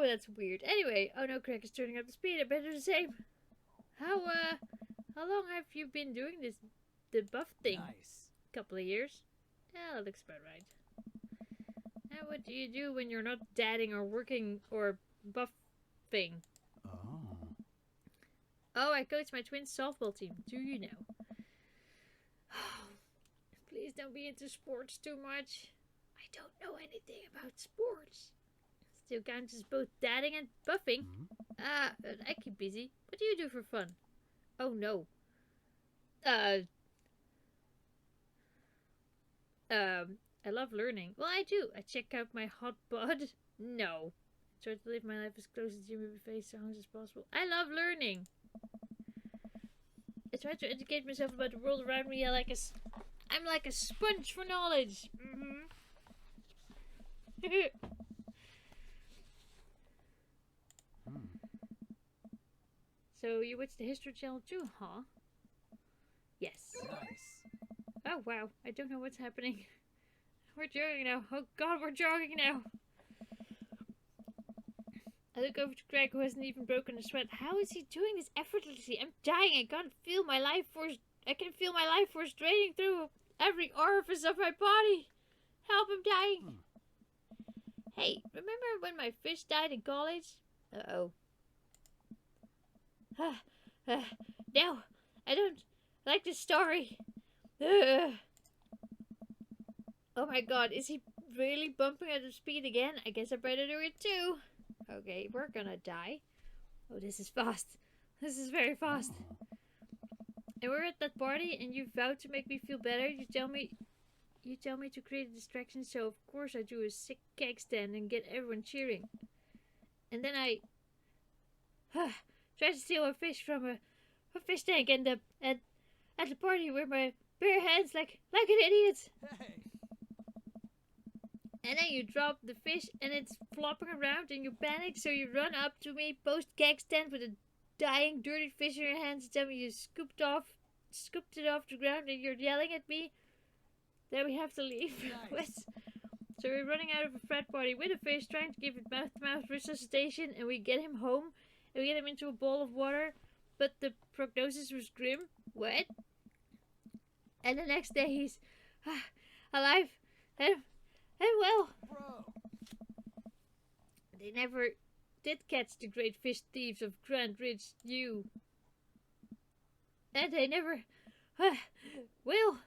that's weird. Anyway, oh no, Craig is turning up the speed. I better do the same. How long have you been doing this, the buff thing? Nice. Couple of years. Yeah, that looks about right. Now, what do you do when you're not dadding or working or buffing? Oh. Oh, I coach my twin softball team. Do you know? Please don't be into sports too much. I don't know anything about sports. Still counts as both dadding and buffing. I keep busy. What do you do for fun? Oh no. I love learning. Well, I do. I check out my hot bud. No. I try to live my life as close to Jimmy Face songs as possible. I love learning. I try to educate myself about the world around me. I'm like a sponge for knowledge. So you watch the History Channel too, huh? Yes. Nice. Oh wow, I don't know what's happening. We're jogging now. Oh god, we're jogging now. I look over to Greg, who hasn't even broken a sweat. How is he doing this effortlessly? I'm dying. I can feel my life force draining through every orifice of my body. Help, I'm dying. Hey, remember when my fish died in college? Uh-oh. No, I don't like this story. Oh my god, is he really bumping at the speed again? I guess I better do it too. Okay, we're gonna die. Oh, this is fast. This is very fast. And we're at that party and you vowed to make me feel better. You tell me to create a distraction, so of course I do a sick keg stand and get everyone cheering. And then I try to steal a fish from a fish tank and at the party with my bare hands like an idiot. Hey. And then you drop the fish and it's flopping around and you panic, so you run up to me post keg stand with a dying dirty fish in your hands and tell me you scooped it off the ground and you're yelling at me that we have to leave. Nice. So we're running out of a frat party with a fish, trying to give it mouth-to-mouth resuscitation, and we get him home and we get him into a bowl of water, but the prognosis was grim. What? And the next day he's alive and well. Bro. They never did catch the great fish thieves of Grand Ridge U. And they never will.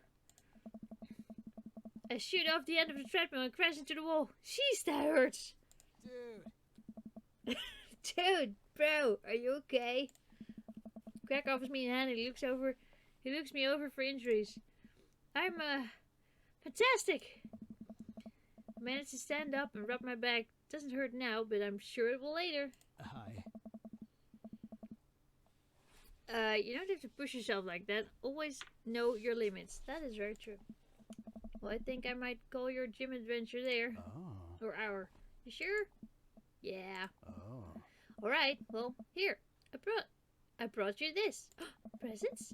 I shoot off the end of the treadmill and crash into the wall. Jeez, that hurts. Dude. Dude, bro, are you okay? Crack offers me a hand and he looks me over for injuries. I'm, fantastic. I managed to stand up and rub my back. Doesn't hurt now, but I'm sure it will later. Hi. You don't have to push yourself like that. Always know your limits. That is very true. Well, I think I might call your gym adventure there. Oh. Or our. You sure? Yeah. Oh. Alright, well, here. I brought you this. Presents?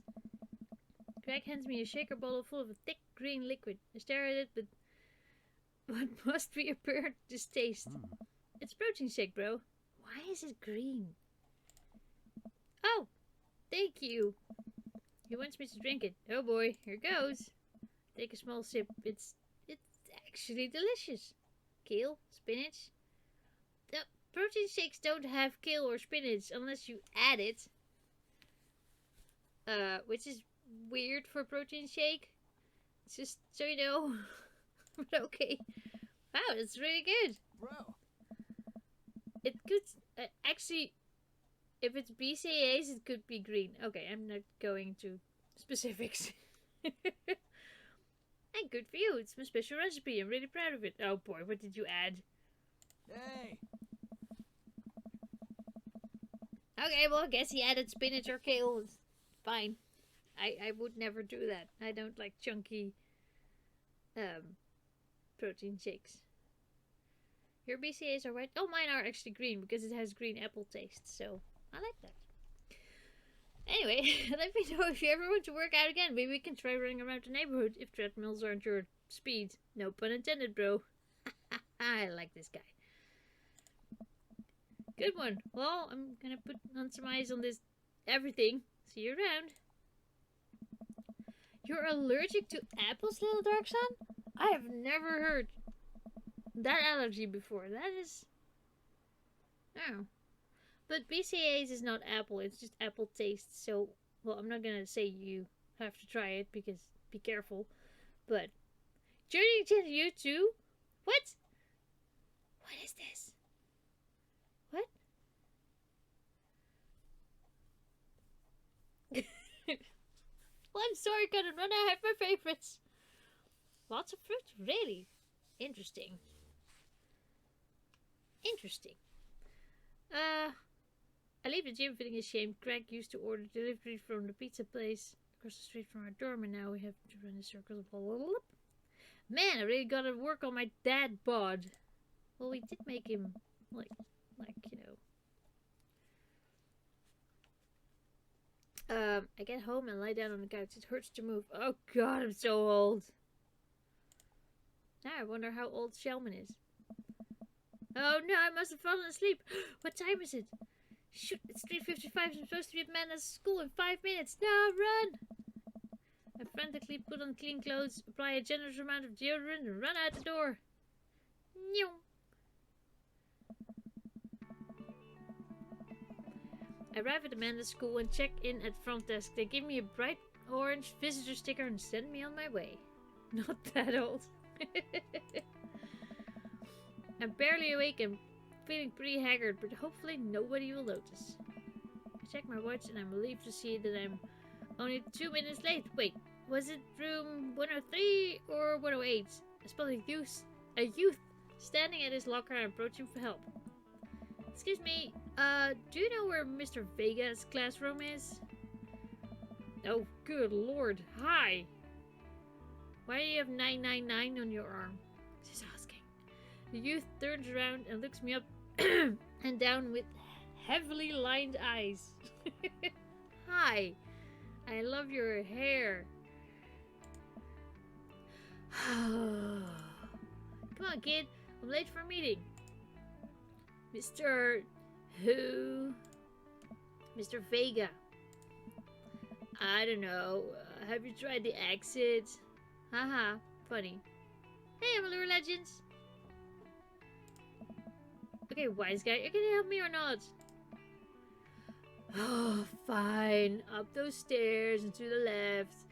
Greg hands me a shaker bottle full of a thick green liquid. I stare at it, but what must be apparent distaste. It's protein shake, bro. Why is it green? Oh, thank you. He wants me to drink it. Oh boy, here goes. Take a small sip. It's actually delicious. Kale, spinach. The protein shakes don't have kale or spinach unless you add it. Which is weird for a protein shake. It's just so you know. But okay. Wow, that's really good. Bro. It could actually, if it's BCAAs, it could be green. Okay, I'm not going to specifics. And good for you. It's my special recipe. I'm really proud of it. Oh boy, what did you add? Hey. Okay, well, I guess he added spinach or kale. It's fine. I would never do that. I don't like chunky protein shakes. Your BCAAs are white. Oh, mine are actually green because it has green apple taste. So I like that. Anyway, let me know if you ever want to work out again. Maybe we can try running around the neighborhood if treadmills aren't your speed. No pun intended, bro. I like this guy. Good one. Well, I'm gonna put on some eyes on this everything. See you around. You're allergic to apples, little dark son? I have never heard that allergy before. That is... Oh. But BCAAs is not apple, it's just apple taste. So, well, I'm not gonna say you have to try it because be careful. But, Journey to you too? What? What is this? What? Well, I'm sorry, couldn't run. I have my favorites. Lots of fruit, really. Interesting. Interesting. I leave the gym feeling ashamed. Greg used to order delivery from the pizza place across the street from our dorm, and now we have to run in circles. Man, I really gotta work on my dad bod. Well, we did make him like you know. I get home and lie down on the couch. It hurts to move. Oh God, I'm so old. Now I wonder how old Shelman is. Oh no, I must have fallen asleep. What time is it? Shoot, it's 3:55. I'm supposed to be at Mana's school in 5 minutes. No, run! I frantically put on clean clothes, apply a generous amount of deodorant, and run out the door. Meow. I arrive at Amanda's school and check in at the front desk. They give me a bright orange visitor sticker and send me on my way. Not that old. I'm barely awake and feeling pretty haggard, but hopefully nobody will notice. I check my watch and I'm relieved to see that I'm only 2 minutes late. Wait, was it room 103 or 108? I spot a youth standing at his locker and approaching for help. Excuse me, do you know where Mr. Vega's classroom is? Oh, good lord, hi! Why do you have 999 on your arm? She's asking. The youth turns around and looks me up and down with heavily lined eyes. Hi, I love your hair. Come on, kid, I'm late for a meeting. Mr. Who? Mr. Vega. I don't know. Have you tried the exit? Haha, funny. Hey, I'm Allure Legends. Okay, wise guy, are you gonna help me or not? Oh, fine. Up those stairs and to the left.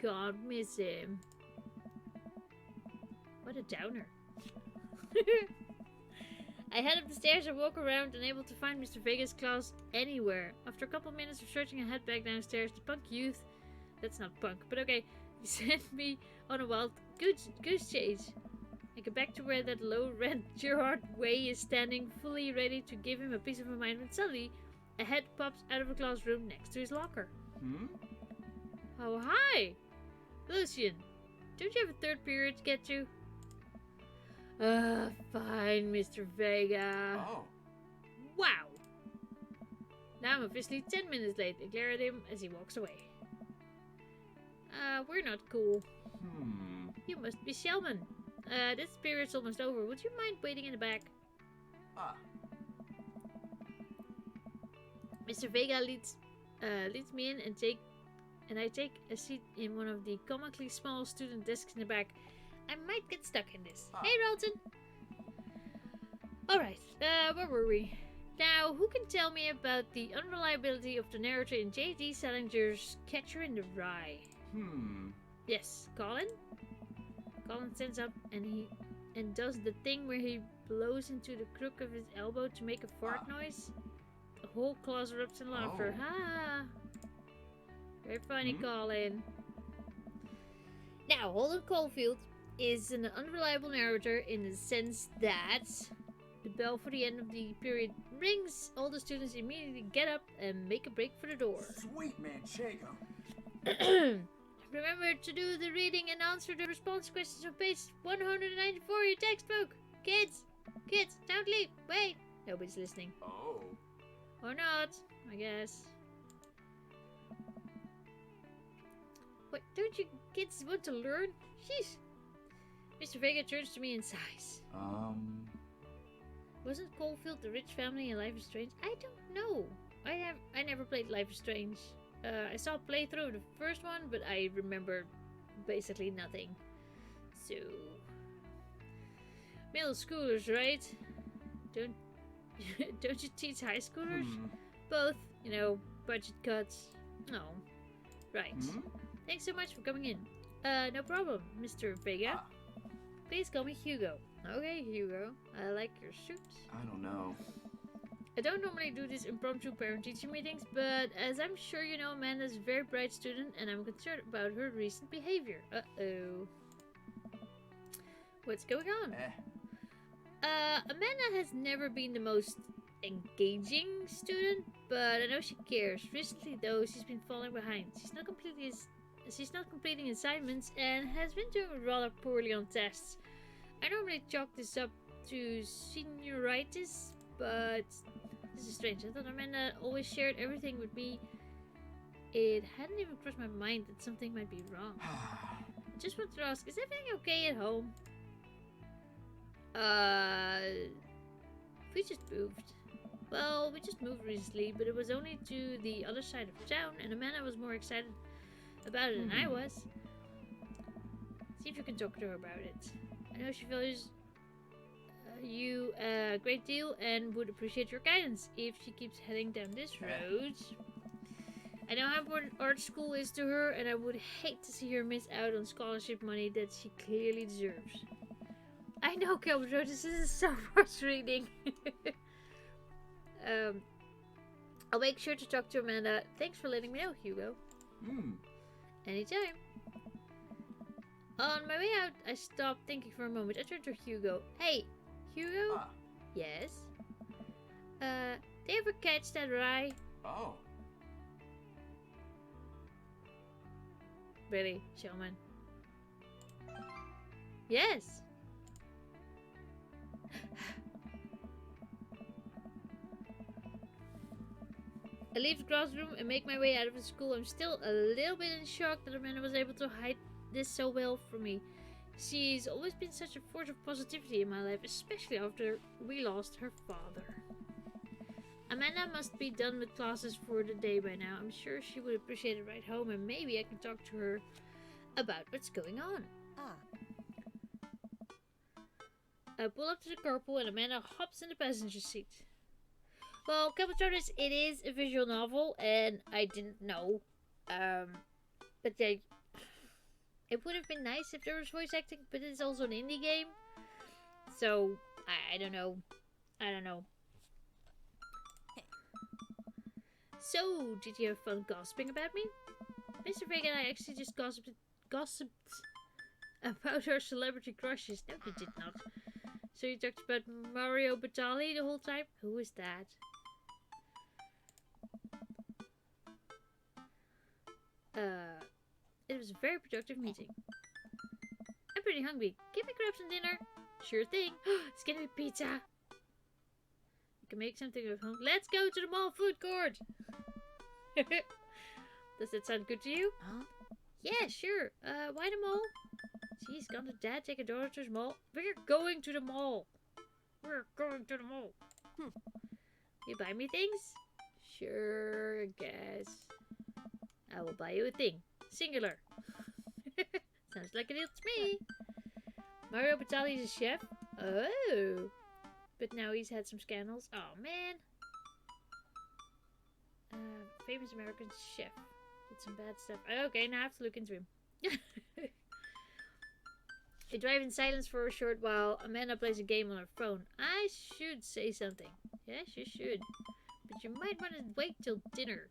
Can't miss him. What a downer. I head up the stairs and walk around, unable to find Mr. Vega's class anywhere. After a couple minutes of searching, I head back downstairs. The punk youth, that's not punk, but okay, he sent me on a wild goose chase. I get back to where that low-rent Gerard Way is standing, fully ready to give him a piece of my mind, when suddenly a head pops out of a classroom next to his locker. Oh, hi! Lucian, don't you have a third period to get to? Fine, Mr. Vega. Oh. Wow! Now I'm officially 10 minutes late. I glare at him as he walks away. We're not cool. You must be Shelman. This period's almost over. Would you mind waiting in the back? Mr. Vega leads me in and I take a seat in one of the comically small student desks in the back. I might get stuck in this. Hey, Ralton! Alright, where were we? Now, who can tell me about the unreliability of the narrator in J.D. Salinger's Catcher in the Rye? Yes, Colin? Colin stands up and does the thing where he blows into the crook of his elbow to make a fart noise. The whole class erupts in laughter. Ha! Very funny, Colin. Now, Holden Caulfield is an unreliable narrator in the sense that the bell for the end of the period rings, all the students immediately get up and make a break for the door. Sweet manchego. Remember to do the reading and answer the response questions on page 194 of your textbook. Kids, don't leave. Wait, nobody's listening. Oh. Or not, I guess. What, don't you kids want to learn? Jeez. Mr. Vega turns to me and sighs. Wasn't Caulfield the rich family in Life is Strange? I don't know. I never played Life is Strange. I saw a playthrough of the first one, but I remember basically nothing. So middle schoolers, right? Don't don't you teach high schoolers? Both, you know, budget cuts. No. Right. Thanks so much for coming in. No problem, Mr. Vega. Please call me Hugo. Okay, Hugo. I like your suit. I don't know. I don't normally do these impromptu parent-teacher meetings, but as I'm sure you know, Amanda's a very bright student, and I'm concerned about her recent behavior. Uh-oh. What's going on? Amanda has never been the most engaging student, but I know she cares. Recently, though, she's been falling behind. She's not completing assignments and has been doing rather poorly on tests. I normally chalk this up to senioritis, but this is strange. I thought Amanda always shared everything with me. It hadn't even crossed my mind that something might be wrong. Just want to ask, is everything okay at home? We just moved. Well, we just moved recently, but it was only to the other side of town, and Amanda was more excited about it than I was. See if you can talk to her about it. I know she values you a great deal and would appreciate your guidance if she keeps heading down this road. I know how important art school is to her, and I would hate to see her miss out on scholarship money that she clearly deserves. I know, Kelbro, this is so frustrating. I'll make sure to talk to Amanda. Thanks for letting me know, Hugo. Anytime. On my way out, I stopped thinking for a moment. I turned to Hugo. Hey, Hugo? Yes? Did you ever catch that rye? Oh. Really, Showman? Yes. I leave the classroom and make my way out of the school. I'm still a little bit in shock that Amanda was able to hide this so well from me. She's always been such a force of positivity in my life, especially after we lost her father. Amanda must be done with classes for the day by now. I'm sure she would appreciate a ride home, and maybe I can talk to her about what's going on. I pull up to the carpool and Amanda hops in the passenger seat. Well, Capitronis, it is a visual novel, and I didn't know. But it would have been nice if there was voice acting, but it's also an indie game. So, I don't know. So, did you have fun gossiping about me? Mr. Vega and I actually just gossiped about our celebrity crushes. No, you did not. So you talked about Mario Batali the whole time? Who is that? It was a very productive meeting. I'm pretty hungry. Can we grab some dinner? Sure thing. It's gonna be pizza. You can make something at home. Let's go to the mall food court. Does that sound good to you? Huh? Yeah, sure. Why the mall? Jeez, can't the dad take a daughter to the mall? We're going to the mall. You buy me things? Sure, I guess. I will buy you a thing. Singular. Sounds like a deal to me. Mario Batali is a chef? Oh. But now he's had some scandals. Oh, man. Famous American chef. Did some bad stuff. Okay, now I have to look into him. They drive in silence for a short while. Amanda plays a game on her phone. I should say something. Yes, you should. But you might want to wait till dinner.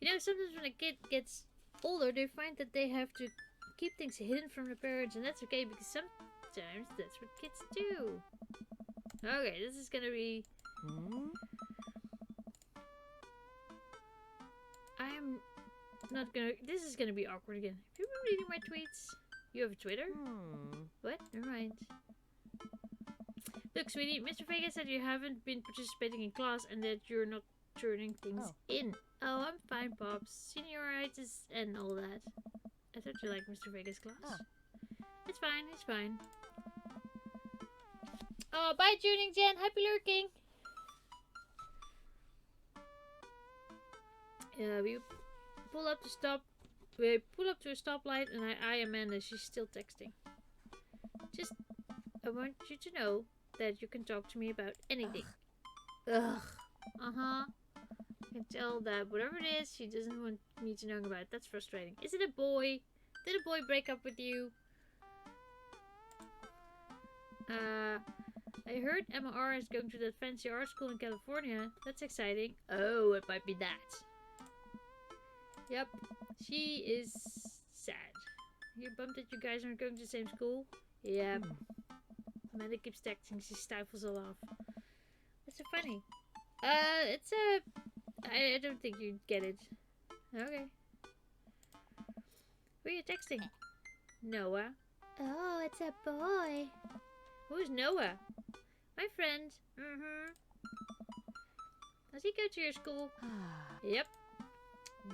You know, sometimes when a kid gets older, they find that they have to keep things hidden from their parents. And that's okay, because sometimes that's what kids do. Okay, this is gonna be... I'm not gonna... This is gonna be awkward again. Have you been reading my tweets? You have a Twitter? What? Never mind. Look, sweetie, Mr. Vega said you haven't been participating in class and that you're not turning things in. Oh, I'm fine, Pops. Senioritis and all that. I thought you liked Mr. Vega's class. It's fine, it's fine. Oh, bye, Tuning Jen. Happy lurking. We pull up to stop. We pull up to a stoplight, and I eye Amanda. She's still texting. Just, I want you to know that you can talk to me about anything. Ugh. I can tell that whatever it is, she doesn't want me to know about it. That's frustrating. Is it a boy? Did a boy break up with you? I heard Emma R is going to that fancy art school in California. That's exciting. Oh, it might be that. Yep, she is sad. You bummed that you guys aren't going to the same school? Yep. Amanda keeps texting. She stifles a laugh. That's so funny. It's a... I don't think you get it. Okay. Who are you texting? Noah. Oh, it's a boy. Who's Noah? My friend. Does he go to your school? Yep.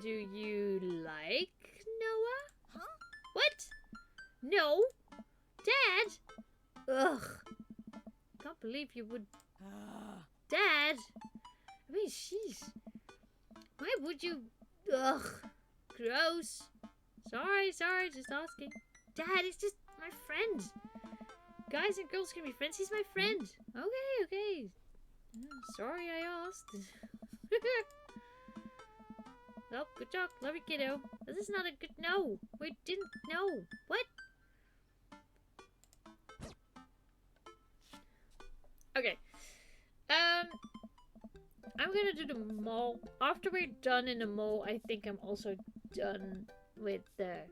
Do you like Noah? Huh? What? No. Dad? Ugh. Can't believe you would... Dad? I mean, jeez. Why would you... Ugh. Gross. Sorry, just asking. Dad, he's just my friend. Guys and girls can be friends. He's my friend. Okay. Sorry I asked. Well, good talk. Love you, kiddo. This is not a good... No. We didn't know. What? Okay. I'm gonna do the mall. After we're done in the mall, I think I'm also done with the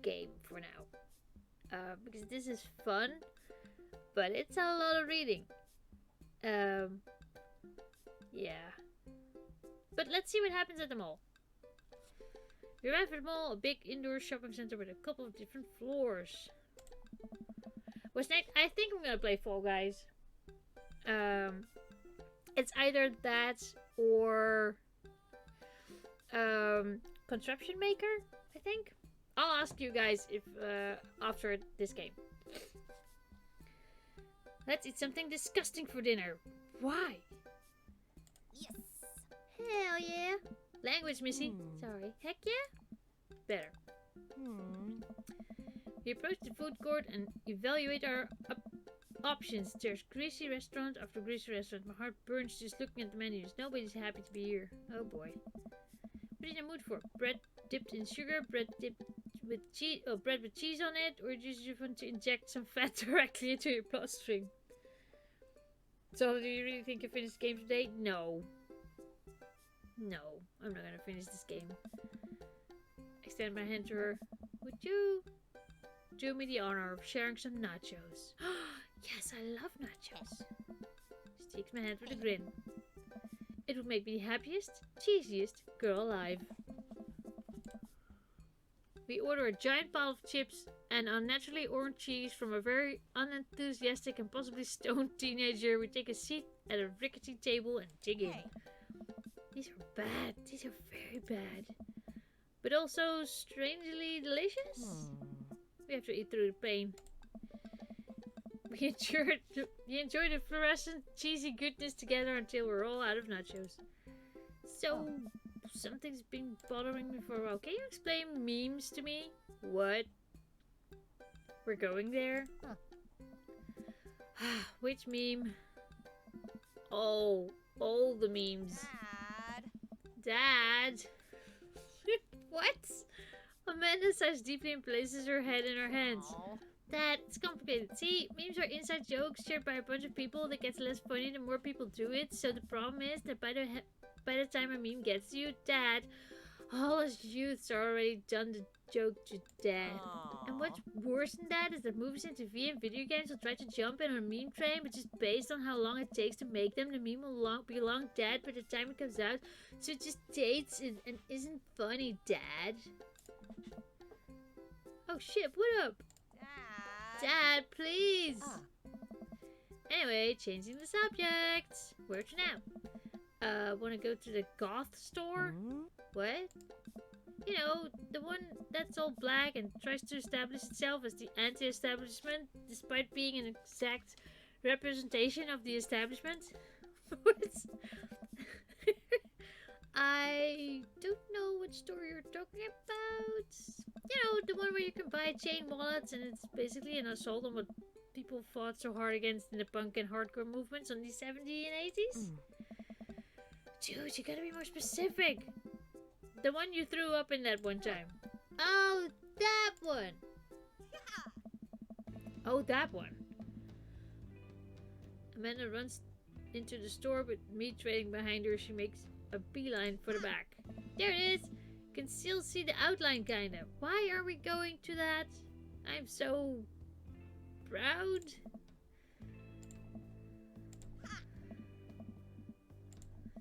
game for now. Because this is fun, but it's a lot of reading. Yeah. But let's see what happens at the mall. We arrive at the mall, a big indoor shopping center with a couple of different floors. What's next? I think I'm gonna play Fall Guys. It's either that or Construction Maker, I think. I'll ask you guys if after this game. Let's eat something disgusting for dinner. Why? Yes. Hell yeah. Language, Missy. Sorry. Heck yeah? Better. We approach the food court and evaluate our options. There's greasy restaurant after greasy restaurant. My heart burns just looking at the menus. Nobody's happy to be here. Oh boy. What are you in the mood for? Bread dipped in sugar, bread dipped with cheese, bread with cheese on it, or do you just want to inject some fat directly into your bloodstream? So, do you really think you finished the game today? No. No, I'm not gonna finish this game. Extend my hand to her. Would you do me the honor of sharing some nachos? Yes, I love nachos. She takes my hand with a grin. It would make me the happiest, cheesiest girl alive. We order a giant pile of chips and unnaturally orange cheese from a very unenthusiastic and possibly stoned teenager. We take a seat at a rickety table and dig in. These are bad. These are very bad. But also strangely delicious. We have to eat through the pain. We enjoy the fluorescent cheesy goodness together until we're all out of nachos. So, something's been bothering me for a while. Can you explain memes to me? What? We're going there? Which meme? Oh, all the memes. Dad? What? Amanda sighs deeply and places her head in her hands. Dad, it's complicated. See, memes are inside jokes shared by a bunch of people that gets less funny the more people do it. So the problem is that by the time a meme gets to you, Dad, all us youths are already done the joke to death. And what's worse than that is that movies and TV and video games will try to jump in on a meme train, but just based on how long it takes to make them, the meme will be long dead by the time it comes out. So it just dates it and isn't funny, Dad. Oh shit, what up? Dad, please! Anyway, changing the subject. Where to now? Wanna go to the goth store? What? You know, the one that's all black and tries to establish itself as the anti-establishment, despite being an exact representation of the establishment. What? I don't know what store you're talking about. You know, the one where you can buy chain wallets and it's basically an assault on what people fought so hard against in the punk and hardcore movements on the 70s and 80s. Dude, you gotta be more specific. The one you threw up in that one time. Oh, that one. Oh, that one. Amanda runs into the store with me trailing behind her. She makes a beeline for the back. There it is. You can still see the outline, kinda. Why are we going to that? I'm so proud.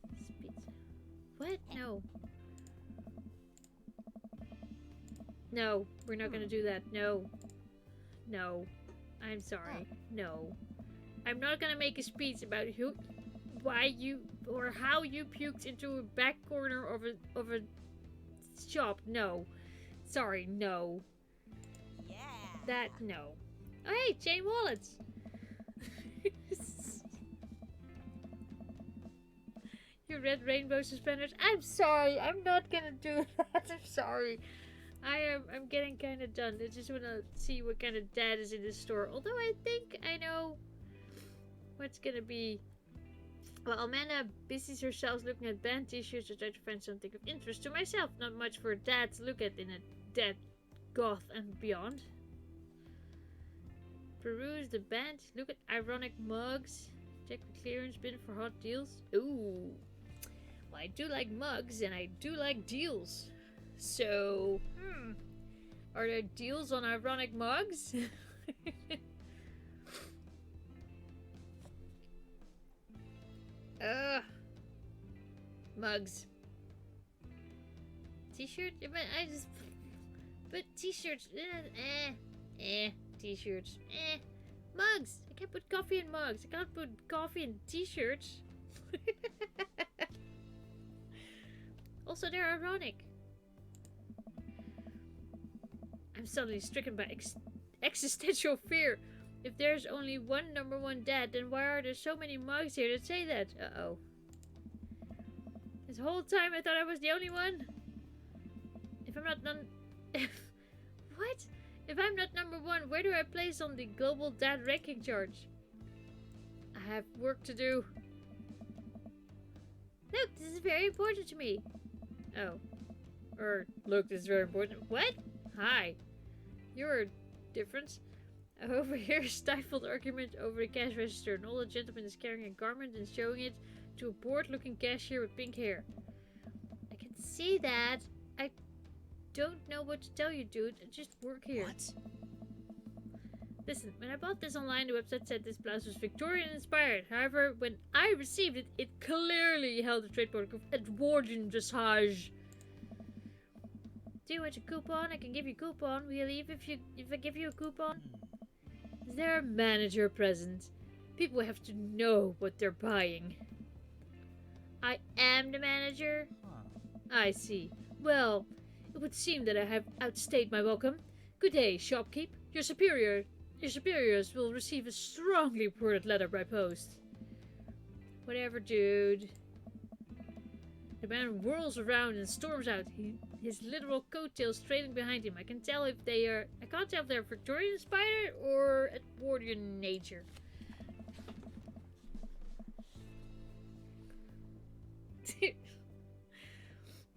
Speed. What? No. No, we're not gonna do that. No. No. I'm sorry. No. I'm not gonna make a speech about who, why you, or how you puked into a back corner of a shop. No. Sorry, no. Yeah. That, no. Oh, hey, chain wallets. Your red rainbow suspenders. I'm sorry. I'm not gonna do that. I'm sorry. I'm getting kind of done. I just want to see what kind of dad is in this store. Although I think I know what's gonna be. Well, Amanda busies herself looking at band t-shirts to try to find something of interest to myself. Not much for dad to look at in a dead goth and beyond. Peruse the band. Look at ironic mugs. Check the clearance bin for hot deals. Ooh. Well, I do like mugs and I do like deals. So, are there deals on ironic mugs? Mugs. T-shirt? But t-shirts, t-shirts, mugs. I can't put coffee in mugs. I can't put coffee in t-shirts. Also, they're ironic. I'm suddenly stricken by existential fear. If there's only one #1 dad, then why are there so many mugs here that say that? Uh-oh. This whole time I thought I was the only one? If I'm not what? If I'm not #1, where do I place on the global dad ranking chart? I have work to do. Look, this is very important to me. Oh. Or, look, this is very important. What? Hi. You're different. I overhear a stifled argument over the cash register. An older gentleman is carrying a garment and showing it to a bored-looking cashier with pink hair. I can see that. I don't know what to tell you, dude. I just work here. What? Listen, when I bought this online, the website said this blouse was Victorian-inspired. However, when I received it, it clearly held the trademark of Edwardian dressage. Do you want a coupon? I can give you a coupon. Will you leave if I give you a coupon? Is there a manager present? People have to know what they're buying. I am the manager? I see. Well, it would seem that I have outstayed my welcome. Good day, shopkeep. Your superiors will receive a strongly worded letter by post. Whatever, dude. The man whirls around and storms out. His literal coattails trailing behind him. I can't tell if they're Victorian inspired or Edwardian nature.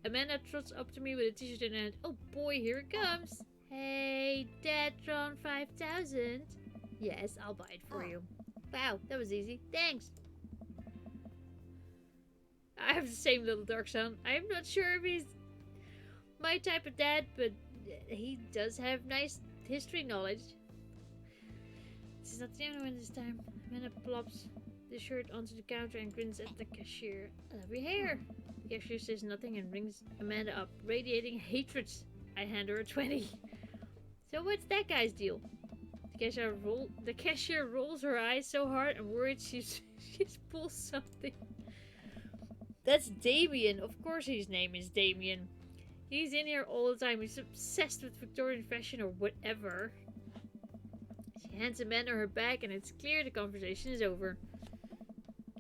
Amanda trots up to me with a t-shirt in hand. Oh boy, here it comes. Hey, Datron 5000. Yes, I'll buy it for you. Wow, that was easy. Thanks. I have the same little dark sound. I'm not sure if he's my type of dad, but he does have nice history knowledge. This is not the only one this time. Amanda plops the shirt onto the counter and grins at the cashier. I love your hair. The cashier says nothing and rings Amanda up, radiating hatred. I hand her a 20. So what's that guy's deal? The cashier rolls her eyes so hard and worried she's pulled something. That's Damien. Of course his name is Damien. He's in here all the time. He's obsessed with Victorian fashion or whatever. She handsome men are her back, and it's clear the conversation is over.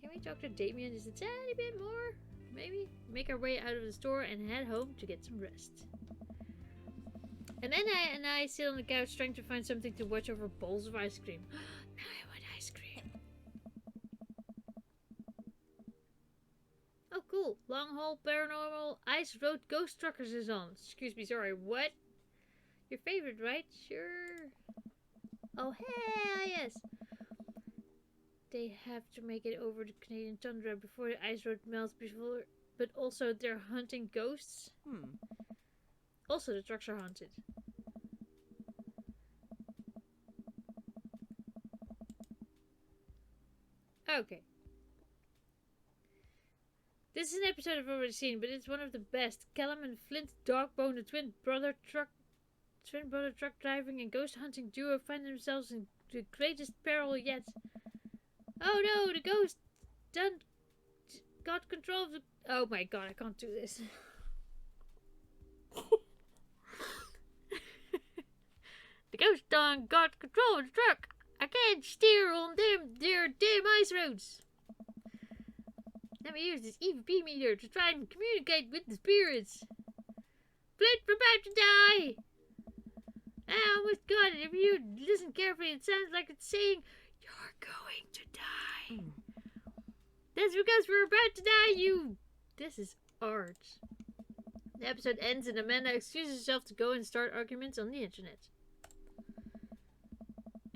Can we talk to Damien just a tiny bit more? Maybe? Make our way out of the store and head home to get some rest. Amanda and I sit on the couch trying to find something to watch over bowls of ice cream. Now I want ice cream. Oh, cool. Long Haul Paranormal Ice Road Ghost Truckers is on. Excuse me, sorry, what? Your favorite, right? Sure. Oh, hey, yes. They have to make it over the Canadian tundra before the ice road melts, but also they're hunting ghosts. Also, the trucks are haunted. Okay. This is an episode I've already seen, but it's one of the best. Callum and Flint Dogbone, the twin brother truck driving and ghost hunting duo, find themselves in the greatest peril yet. Oh no, the ghost got control of the... Oh my god, I can't do this. The ghost done got control of the truck. I can't steer on them damn ice roads. Let me use this EVP meter to try and communicate with the spirits. Flint, we're about to die. I almost got it. If you listen carefully, it sounds like it's saying, you're going to die. That's because we're about to die, you... This is art. The episode ends and Amanda excuses herself to go and start arguments on the internet.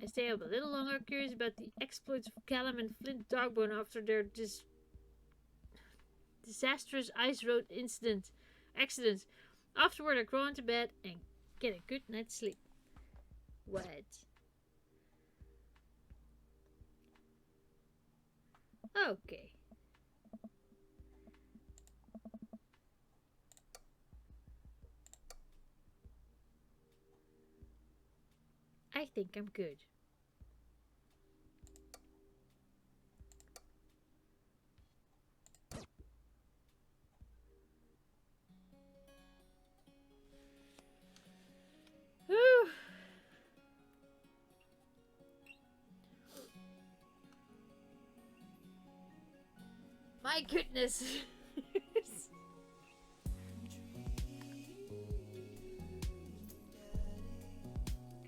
I stay up a little longer, curious about the exploits of Callum and Flint Dogbone after their disastrous ice road accident. Afterward, I crawl into bed and get a good night's sleep. What? Okay. I think I'm good. Whew. My goodness.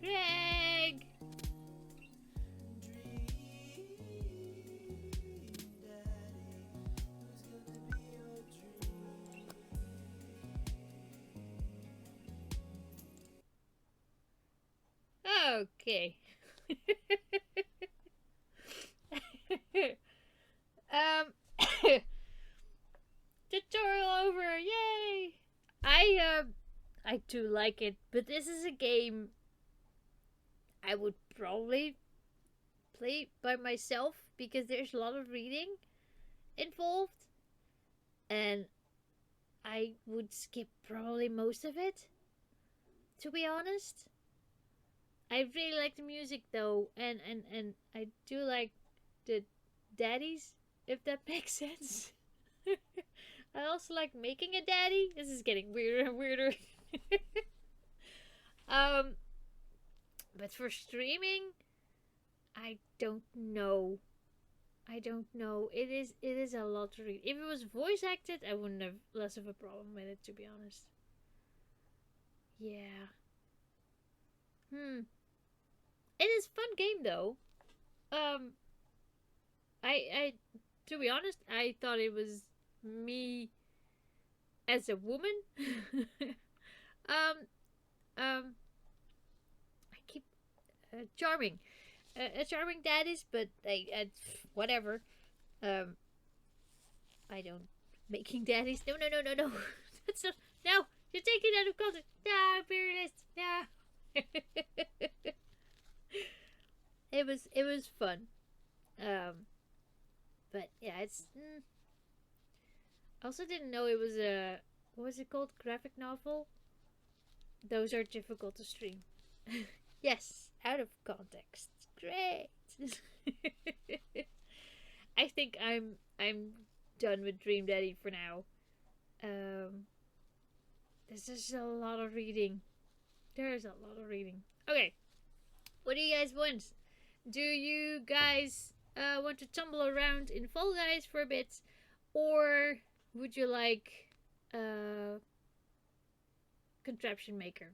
Greg! Okay. Tutorial over, yay! I do like it, but this is a game I would probably play by myself because there's a lot of reading involved, and I would skip probably most of it, to be honest. I really like the music though, and I do like the daddies, if that makes sense. I also like making a daddy. This is getting weirder and weirder. But for streaming, I don't know. It is a lot to read. If it was voice acted, I wouldn't have less of a problem with it, to be honest. Yeah. It is a fun game though. I to be honest, I thought it was me as a woman. I keep charming, a charming daddies, but whatever. I don't making daddies. No. That's not. No, you're taking it out of context. No, imperialist. No. It was fun. But yeah, it's. I also didn't know it was a, what was it called? Graphic novel? Those are difficult to stream. Yes, out of context. Great. I think I'm done with Dream Daddy for now. There's just a lot of reading. There's a lot of reading. Okay. What do you guys want? Do you guys want to tumble around in Fall Guys for a bit, or would you like Contraption Maker?